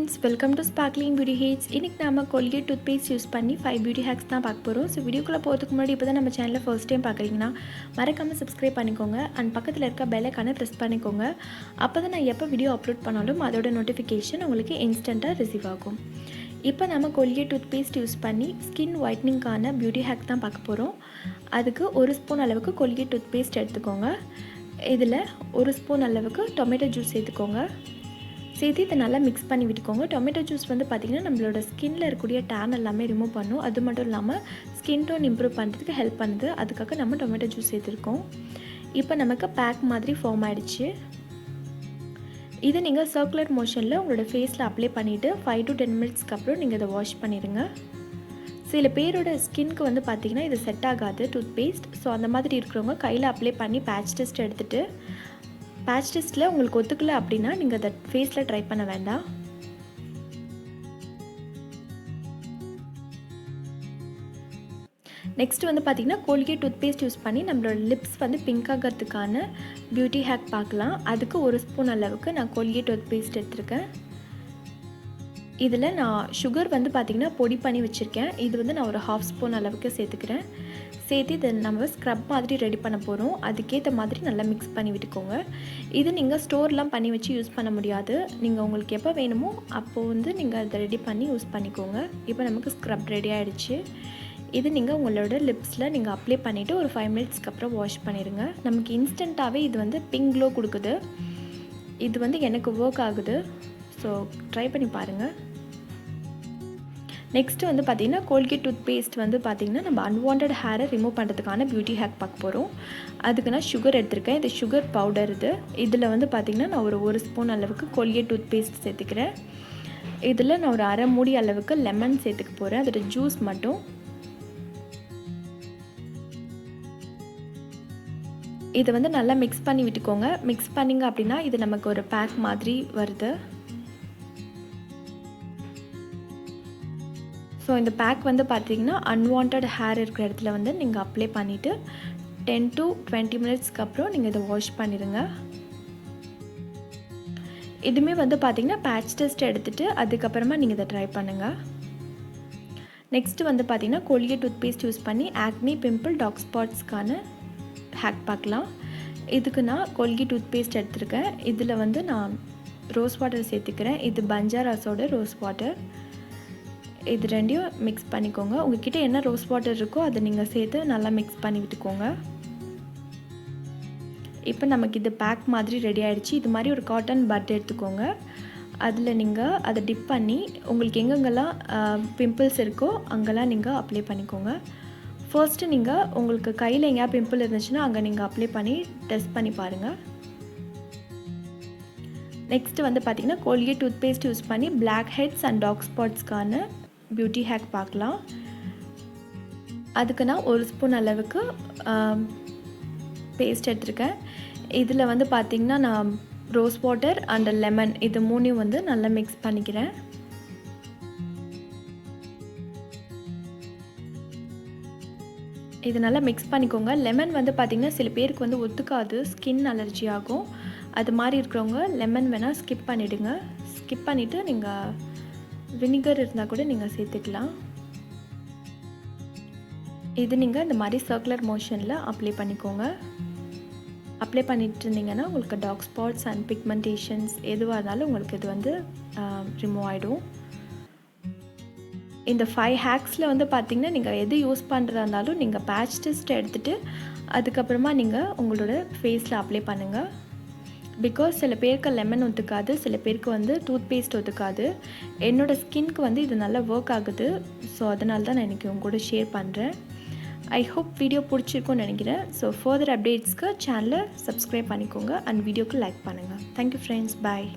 friends, welcome to Sparkling Beauty Hits. இன்னைக்கு நாம Colgate Toothpaste use பண்ணி 5 beauty hacks தான் பார்க்க போறோம். ஸோ வீடியோக்குள்ள போறதுக்கு முன்னாடி இப்போதான் நம்ம சேனலை ஃபர்ஸ்ட் டைம் பார்க்குறீங்கன்னா மறக்காம சப்ஸ்கிரைப் பண்ணிக்கோங்க அண்ட் பக்கத்தில் இருக்க பெல் ஐகானை ப்ரெஸ் பண்ணிக்கோங்க. அப்பதான் நான் எப்போ வீடியோ அப்லோட் பண்ணாலும் அதோட நோட்டிஃபிகேஷன் உங்களுக்கு இன்ஸ்டண்ட்டாக ரிசீவ் ஆகும். இப்போ நம்ம Colgate Toothpaste யூஸ் பண்ணி ஸ்கின் ஒயிட்னிங்கான பியூட்டி ஹேக் தான் பார்க்க போகிறோம். அதுக்கு 1 ஸ்பூன் அளவுக்கு Colgate Toothpaste எடுத்துக்கோங்க. இதில் 1 ஸ்பூன் அளவுக்கு டொமேட்டோ ஜூஸ் சேர்த்துக்கோங்க. சேர்த்து இதை நல்லா மிக்ஸ் பண்ணி விட்டுக்கோங்க. டொமேட்டோ ஜூஸ் வந்து பார்த்திங்கன்னா நம்மளோட ஸ்கின்னில் இருக்கக்கூடிய டேன் எல்லாமே ரிமூவ் பண்ணும். அது மட்டும் இல்லாமல் ஸ்கின் டோன் இம்ப்ரூவ் பண்ணுறதுக்கு ஹெல்ப் பண்ணுது. அதுக்காக நம்ம டொமேட்டோ ஜூஸ் சேர்த்துருக்கோம். இப்போ நமக்கு பேக் மாதிரி ஃபார்ம் ஆகிடுச்சு. இதை நீங்கள் சர்க்குலர் மோஷனில் உங்களோட ஃபேஸில் அப்ளை பண்ணிவிட்டு 5 to 10 மினிட்ஸ்க்கு அப்புறம் நீங்கள் இதை வாஷ் பண்ணிடுங்க. சில பேரோட ஸ்கின்க்கு வந்து பார்த்திங்கன்னா இது செட் ஆகாது டூத்பேஸ்ட். ஸோ அந்த மாதிரி இருக்கிறவங்க கையில் அப்ளை பண்ணி பேட்ச் டெஸ்ட் எடுத்துகிட்டு பேட்ச் டெஸ்ட்டில் உங்களுக்கு ஒத்துக்கலை அப்படின்னா நீங்கள் அதை ஃபேஸில் ட்ரை பண்ண வேண்டாம். நெக்ஸ்ட் வந்து பார்த்திங்கன்னா Colgate டூத்பேஸ்ட் யூஸ் பண்ணி நம்மளோட லிப்ஸ் வந்து பிங்க் ஆகிறதுக்கான பியூட்டி ஹேக் பார்க்கலாம். அதுக்கு 1 ஸ்பூன் அளவுக்கு நான் Colgate டூத்பேஸ்ட் எடுத்திருக்கேன். இதில் நான் சுகர் வந்து பார்த்திங்கன்னா பொடி பண்ணி வச்சுருக்கேன். இது வந்து நான் ஒரு 1/2 ஸ்பூன் அளவுக்கு சேர்த்துக்கிறேன். சேர்த்து இதை நம்ம ஸ்க்ரப் மாதிரி ரெடி பண்ண போகிறோம். அதுக்கேற்ற மாதிரி நல்லா மிக்ஸ் பண்ணி விட்டுக்கோங்க. இது நீங்கள் ஸ்டோர்லாம் பண்ணி வச்சு யூஸ் பண்ண முடியாது. நீங்கள் உங்களுக்கு எப்போ வேணுமோ அப்போது வந்து நீங்கள் அதை ரெடி பண்ணி யூஸ் பண்ணிக்கோங்க. இப்போ நமக்கு ஸ்க்ரப் ரெடி ஆகிடுச்சு. இது நீங்கள் உங்களோட லிப்ஸில் நீங்கள் அப்ளை பண்ணிவிட்டு ஒரு 5 மினிட்ஸ்க்கு அப்புறம் வாஷ் பண்ணிடுங்க. நமக்கு இன்ஸ்டண்ட்டாகவே இது வந்து பிங்க் க்ளோ கொடுக்குது. இது வந்து எனக்கு ஒர்க் ஆகுது. ஸோ ட்ரை பண்ணி பாருங்கள். நெக்ஸ்ட்டு வந்து பார்த்திங்கன்னா Colgate டூத்பேஸ்ட் வந்து பார்த்திங்கன்னா நம்ம unwanted ஹேரை ரிமூவ் பண்ணுறதுக்கான பியூட்டி ஹேக் பார்க்க போகிறோம். அதுக்கு நான் சுகர் எடுத்திருக்கேன். இது சுகர் பவுடர். இதில் வந்து பார்த்திங்கன்னா நான் ஒரு 1 ஸ்பூன் அளவுக்கு Colgate டூத்பேஸ்ட் சேர்த்துக்கிறேன். இதில் நான் ஒரு அரை மூடி அளவுக்கு லெமன் சேர்த்துக்க போகிறேன். அதோட ஜூஸ் மட்டும். இதை வந்து நல்லா மிக்ஸ் பண்ணி விட்டுக்கோங்க. மிக்ஸ் பண்ணிங்க அப்படின்னா இது நமக்கு ஒரு பேக் மாதிரி வருது. ஸோ இந்த பேக் வந்து பார்த்திங்கன்னா unwanted ஹேர் இருக்கிற இடத்துல வந்து நீங்கள் அப்ளை பண்ணிவிட்டு 10 to 20 மினிட்ஸ்க்கு அப்புறம் நீங்கள் இதை வாஷ் பண்ணிடுங்க. இதுவுமே வந்து பார்த்திங்கன்னா பேட்ச் டெஸ்ட் எடுத்துகிட்டு அதுக்கப்புறமா நீங்கள் இதை ட்ரை பண்ணுங்கள். நெக்ஸ்ட்டு வந்து பார்த்திங்கன்னா Colgate டூத்பேஸ்ட் யூஸ் பண்ணி acne, pimple, darkspotsக்கான ஹேக் பார்க்கலாம். இதுக்கு நான் Colgate டூத்பேஸ்ட் எடுத்திருக்கேன். இதில் வந்து நான் ரோஸ் வாட்டர் சேர்த்துக்கிறேன். இது பஞ்சாராஸோட ரோஸ் வாட்டர். இது ரெண்டையும் மிக்ஸ் பண்ணிக்கோங்க. உங்கள்கிட்ட என்ன ரோஸ் வாட்டர் இருக்கோ அதை நீங்கள் சேர்த்து நல்லா மிக்ஸ் பண்ணி விட்டுக்கோங்க. இப்போ நமக்கு இது பேக் மாதிரி ரெடி ஆகிடுச்சு. இது மாதிரி ஒரு காட்டன் பட் எடுத்துக்கோங்க. அதில் நீங்கள் அதை டிப் பண்ணி உங்களுக்கு எங்கெங்கெல்லாம் பிம்பிள்ஸ் இருக்கோ அங்கெல்லாம் நீங்கள் அப்ளை பண்ணிக்கோங்க. ஃபர்ஸ்ட்டு நீங்கள் உங்களுக்கு கையில் எங்கேயா பிம்பிள் இருந்துச்சுன்னா அங்கே நீங்கள் அப்ளை பண்ணி டெஸ்ட் பண்ணி பாருங்கள். நெக்ஸ்ட்டு வந்து பார்த்திங்கன்னா Colgate டூத்பேஸ்ட் யூஸ் பண்ணி blackheads அண்ட் darkspotsக்கான பியூட்டி ஹேக் பார்க்கலாம். அதுக்கு நான் 1 ஸ்பூன் அளவுக்கு பேஸ்ட் எடுத்திருக்கேன். இதில் வந்து பார்த்திங்கன்னா நான் ரோஸ் வாட்டர் அண்ட் லெமன் இது மூணையும் வந்து நல்லா மிக்ஸ் பண்ணிக்கிறேன். இது நல்லா மிக்ஸ் பண்ணிக்கோங்க. லெமன் வந்து பார்த்திங்கன்னா சில பேருக்கு வந்து ஒத்துக்காது, ஸ்கின் அலர்ஜி ஆகும். அது மாதிரி இருக்கிறவங்க லெமன் வேணால் ஸ்கிப் பண்ணிவிடுங்க. ஸ்கிப் பண்ணிவிட்டு நீங்கள் வினிகர் இருந்தால் கூட நீங்கள் சேர்த்துக்கலாம். இது நீங்கள் இந்த மாதிரி சர்க்குலர் மோஷனில் அப்ளை பண்ணிக்கோங்க. அப்ளை பண்ணிட்டு இருந்தீங்கன்னா உங்களுக்கு டார்க் ஸ்பாட்ஸ் அண்ட் பிக்மெண்டேஷன்ஸ் எதுவாக இருந்தாலும் உங்களுக்கு இது வந்து ரிமூவ் ஆகிடும். இந்த 5 ஹேக்ஸில் வந்து பார்த்திங்கன்னா நீங்கள் எது யூஸ் பண்ணுறதா இருந்தாலும் நீங்கள் பேட்ச் டெஸ்ட் எடுத்துகிட்டு அதுக்கப்புறமா நீங்கள் உங்களோட ஃபேஸில் அப்ளை பண்ணுங்கள். பிகாஸ் சில பேருக்கு லெமன் ஒத்துக்காது, சில பேருக்கு வந்து டூத்பேஸ்ட் ஒத்துக்காது. என்னோடய ஸ்கின்க்கு வந்து இது நல்லா ஒர்க் ஆகுது. ஸோ அதனால தான் நான் இன்றைக்கி உங்க கூட ஷேர் பண்ணுறேன். ஐ ஹோப் வீடியோ பிடிச்சிருக்கும்னு நினைக்கிறேன். ஸோ ஃபர்தர் அப்டேட்ஸ்க்கு சேனலை சப்ஸ்கிரைப் பண்ணிக்கோங்க அண்ட் வீடியோக்கு லைக் பண்ணுங்கள். Thank you friends. பாய்.